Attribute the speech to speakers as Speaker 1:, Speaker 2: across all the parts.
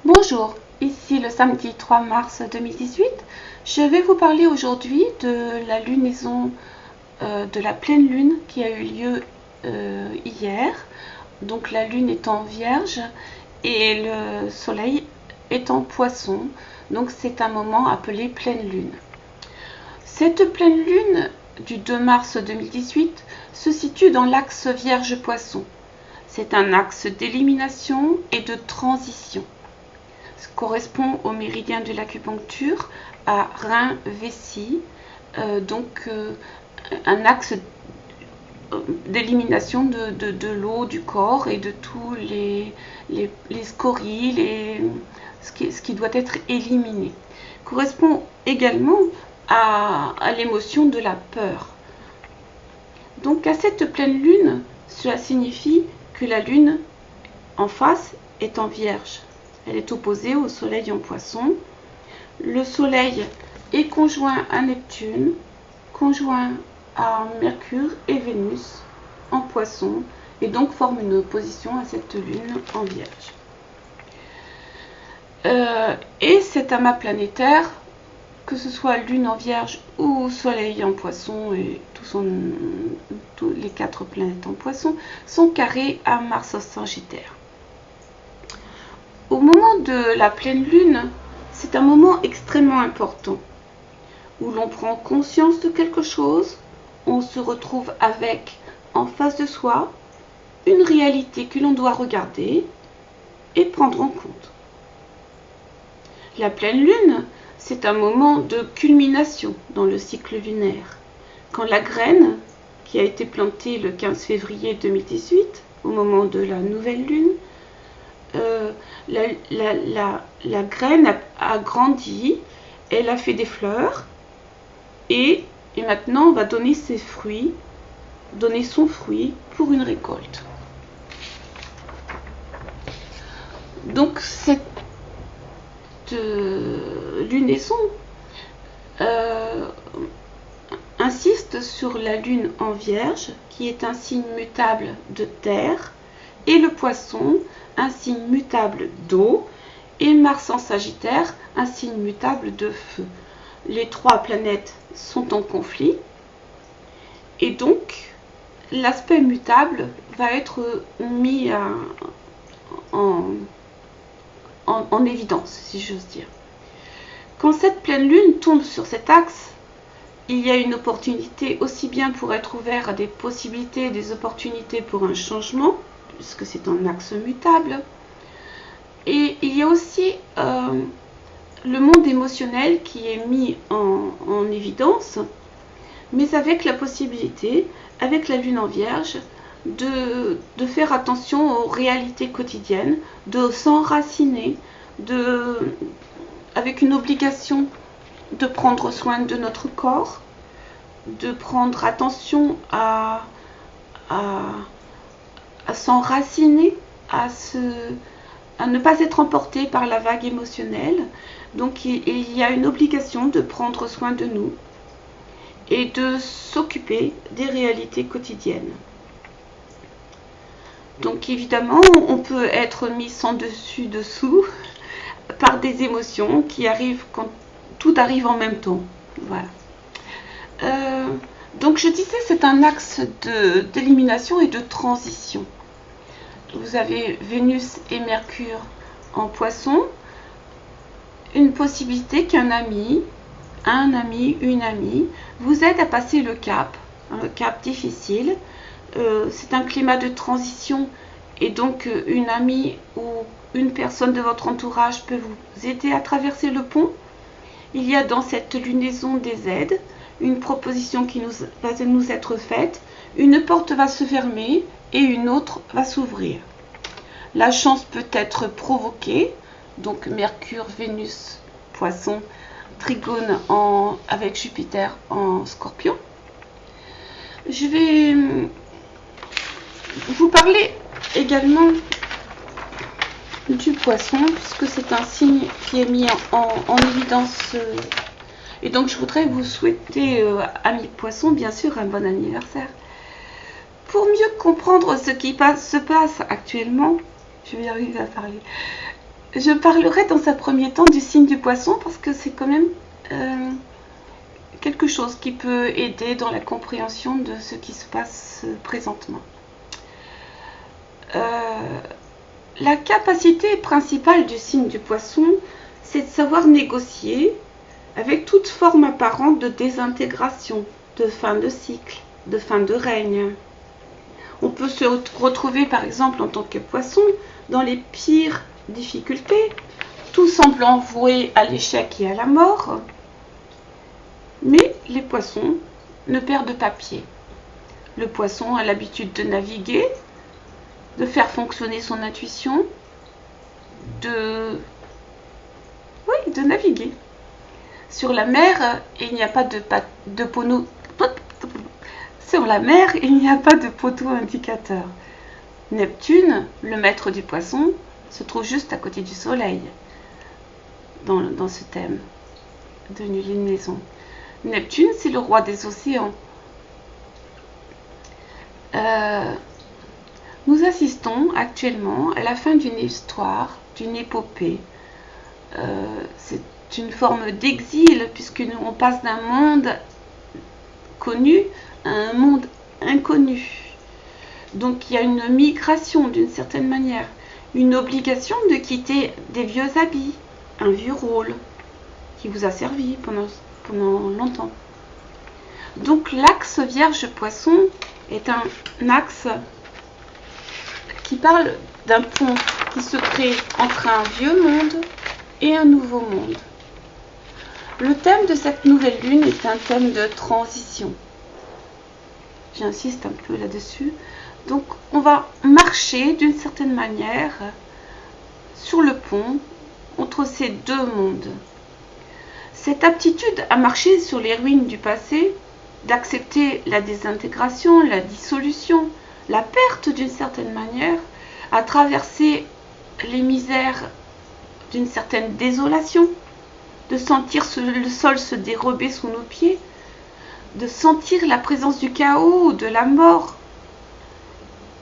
Speaker 1: Bonjour, ici le samedi 3 mars 2018. Je vais vous parler aujourd'hui de la lunaison de la pleine lune qui a eu lieu hier. Donc la lune est en Vierge et le soleil est en Poisson. Donc c'est un moment appelé pleine lune. Cette pleine lune du 2 mars 2018 se situe dans l'axe Vierge-Poisson. C'est un axe d'élimination et de transition. Ça correspond au méridien de l'acupuncture à Rhin-Vessie, un axe d'élimination de l'eau du corps et de tous les scories, ce qui doit être éliminé. Correspond également à l'émotion de la peur. Donc à cette pleine lune, cela signifie que la lune en face est en Vierge. Elle est opposée au soleil en Poisson. Le soleil est conjoint à Neptune, conjoint à Mercure et Vénus en Poisson, et donc forme une opposition à cette lune en Vierge. Et cet amas planétaire, que ce soit lune en Vierge ou soleil en Poisson et tous les 4 planètes en Poisson, sont carrés à Mars en Sagittaire. Au moment de la pleine lune, c'est un moment extrêmement important où l'on prend conscience de quelque chose, on se retrouve avec en face de soi une réalité que l'on doit regarder et prendre en compte. La pleine lune, c'est un moment de culmination dans le cycle lunaire, quand la graine qui a été plantée le 15 février 2018, au moment de la nouvelle lune, la graine a grandi, elle a fait des fleurs et maintenant on va donner ses fruits, donner son fruit pour une récolte. Donc cette lunaison insiste sur la lune en Vierge qui est un signe mutable de terre et le Poisson un signe mutable d'eau, et Mars en Sagittaire, un signe mutable de feu. Les 3 planètes sont en conflit, et donc l'aspect mutable va être mis en évidence, si j'ose dire. Quand cette pleine lune tombe sur cet axe, il y a une opportunité aussi bien pour être ouvert à des possibilités, des opportunités pour un changement, puisque c'est un axe mutable. Et il y a aussi le monde émotionnel qui est mis en évidence, mais avec la possibilité, avec la lune en Vierge, de faire attention aux réalités quotidiennes, de s'enraciner, avec une obligation de prendre soin de notre corps, de prendre attention à s'enraciner, à ne pas être emporté par la vague émotionnelle. Donc il y a une obligation de prendre soin de nous et de s'occuper des réalités quotidiennes. Donc évidemment, on peut être mis sans dessus-dessous par des émotions qui arrivent quand tout arrive en même temps. Voilà. Donc je disais, c'est un axe d'élimination et de transition. Vous avez Vénus et Mercure en Poisson, une possibilité qu'un ami, une amie, vous aide à passer le cap, un cap difficile. C'est un climat de transition et donc une amie ou une personne de votre entourage peut vous aider à traverser le pont. Il y a dans cette lunaison des aides, une proposition qui va nous être faite, une porte va se fermer et une autre va s'ouvrir. La chance peut être provoquée, donc Mercure, Vénus, Poisson, trigone avec Jupiter en Scorpion. Je vais vous parler également du Poisson, puisque c'est un signe qui est mis en évidence. Et donc je voudrais vous souhaiter, amis Poissons, bien sûr, un bon anniversaire. Pour mieux comprendre ce qui se passe actuellement, je vais y arriver à parler, Je parlerai dans un premier temps du signe du poisson parce que c'est quand même quelque chose qui peut aider dans la compréhension de ce qui se passe présentement. La capacité principale du signe du poisson, c'est de savoir négocier avec toute forme apparente de désintégration, de fin de cycle, de fin de règne. On peut se retrouver par exemple en tant que poisson dans les pires difficultés, tout semblant voué à l'échec et à la mort. Mais les poissons ne perdent pas pied. Le poisson a l'habitude de naviguer, de faire fonctionner son intuition, de naviguer. Sur la mer, il n'y a pas de poteau. Sur la mer, il n'y a pas de poteau indicateur. Neptune, le maître du poisson, se trouve juste à côté du soleil dans ce thème de lunaison. Neptune, c'est le roi des océans. Nous assistons actuellement à la fin d'une histoire, d'une épopée. C'est une forme d'exil puisque nous on passe d'un monde connu à un monde inconnu. Donc il y a une migration d'une certaine manière, une obligation de quitter des vieux habits, un vieux rôle qui vous a servi pendant longtemps. Donc l'axe Vierge-Poisson est un axe qui parle d'un pont qui se crée entre un vieux monde et un nouveau monde. Le thème de cette nouvelle lune est un thème de transition. J'insiste un peu là-dessus. Donc on va marcher d'une certaine manière sur le pont entre ces deux mondes. Cette aptitude à marcher sur les ruines du passé, d'accepter la désintégration, la dissolution, la perte d'une certaine manière, à traverser les misères d'une certaine désolation, de sentir le sol se dérober sous nos pieds, de sentir la présence du chaos ou de la mort,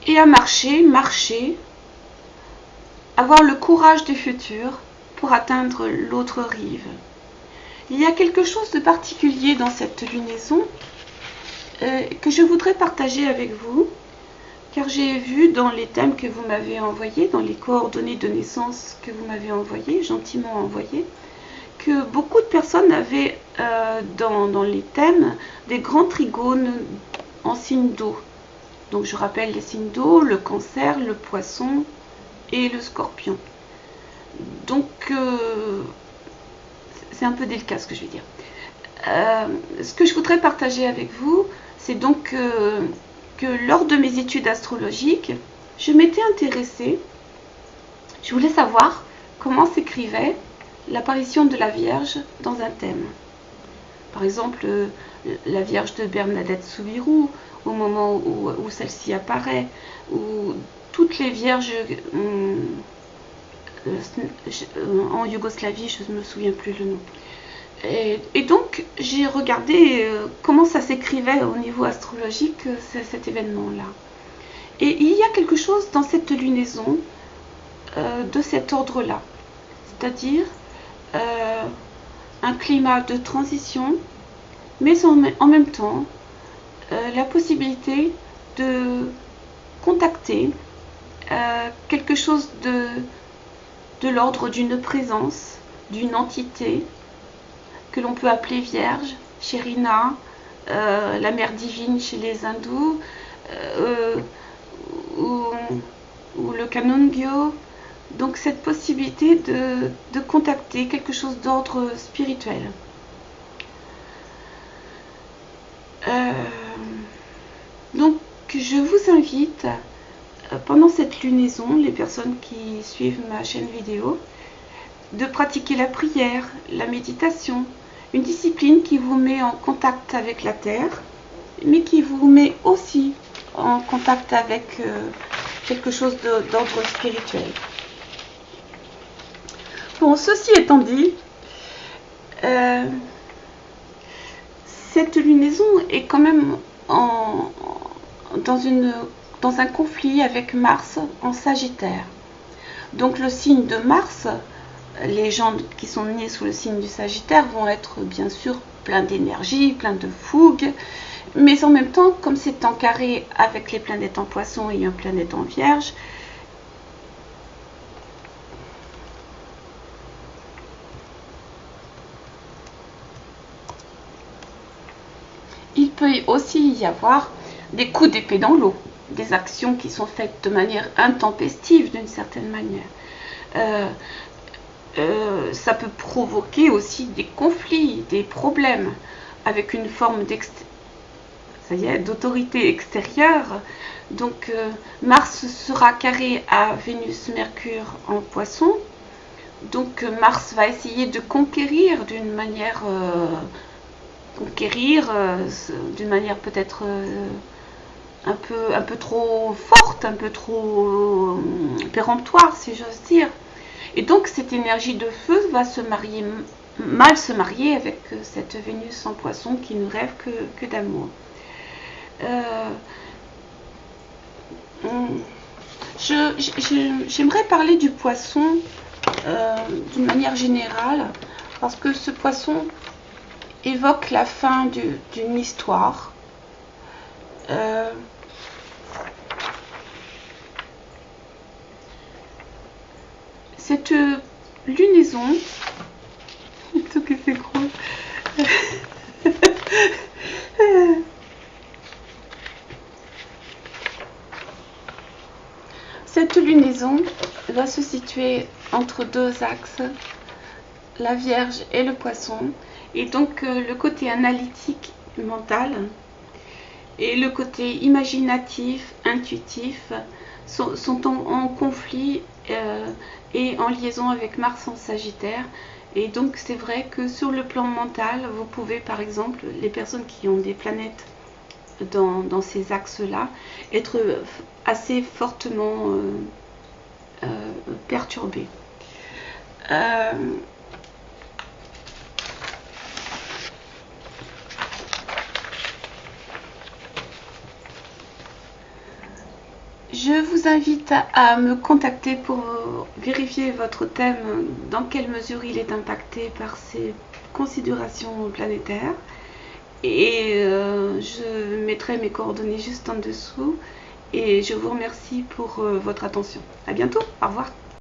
Speaker 1: et à marcher, avoir le courage du futur pour atteindre l'autre rive. Il y a quelque chose de particulier dans cette lunaison que je voudrais partager avec vous, car j'ai vu dans les thèmes que vous m'avez envoyés, dans les coordonnées de naissance que vous m'avez envoyées, gentiment envoyées, que beaucoup de personnes avaient dans les thèmes des grands trigones en signe d'eau. Donc je rappelle les signes d'eau, le Cancer, le Poisson et le Scorpion. Donc c'est un peu délicat ce que je vais dire. Ce que je voudrais partager avec vous, c'est donc que lors de mes études astrologiques, je m'étais intéressée, je voulais savoir comment s'écrivait l'apparition de la Vierge dans un thème. Par exemple, la Vierge de Bernadette Soubirous, au moment où celle-ci apparaît, ou toutes les Vierges en Yougoslavie, je ne me souviens plus le nom. Et donc, j'ai regardé comment ça s'écrivait au niveau astrologique, cet événement-là. Et il y a quelque chose dans cette lunaison de cet ordre-là. C'est-à-dire un climat de transition, mais en même temps, la possibilité de contacter quelque chose de l'ordre d'une présence, d'une entité, que l'on peut appeler Vierge, Sherina, la mère divine chez les hindous, ou le Kanungyo. Donc cette possibilité de contacter quelque chose d'ordre spirituel. Donc je vous invite, pendant cette lunaison, les personnes qui suivent ma chaîne vidéo, de pratiquer la prière, la méditation, une discipline qui vous met en contact avec la terre, mais qui vous met aussi en contact avec quelque chose d'ordre spirituel. Bon, ceci étant dit, cette lunaison est quand même dans un conflit avec Mars en Sagittaire. Donc le signe de Mars les gens qui sont nés sous le signe du Sagittaire vont être bien sûr pleins d'énergie, pleins de fougue, mais en même temps, comme c'est en carré avec les planètes en Poisson et une planète en Vierge, il peut aussi y avoir des coups d'épée dans l'eau, des actions qui sont faites de manière intempestive d'une certaine manière. Ça peut provoquer aussi des conflits, des problèmes avec une forme d'autorité extérieure. Donc Mars sera carré à Vénus-Mercure en Poisson. Donc Mars va essayer de conquérir d'une manière peut-être un peu trop forte, un peu trop péremptoire, si j'ose dire. Et donc cette énergie de feu va mal se marier avec cette Vénus en Poisson qui ne rêve que d'amour. J'aimerais parler du Poisson d'une manière générale, parce que ce Poisson évoque la fin d'une histoire. Cette lunaison, tout que c'est gros. Cette lunaison va se situer entre deux axes, la Vierge et le Poisson, et donc le côté analytique mental et le côté imaginatif, intuitif sont en conflit et en liaison avec Mars en Sagittaire. Et donc c'est vrai que sur le plan mental, vous pouvez par exemple, les personnes qui ont des planètes dans ces axes-là, être assez fortement perturbées. Je vous invite à me contacter pour vérifier votre thème, dans quelle mesure il est impacté par ces considérations planétaires. Et je mettrai mes coordonnées juste en dessous. Et je vous remercie pour votre attention. À bientôt. Au revoir.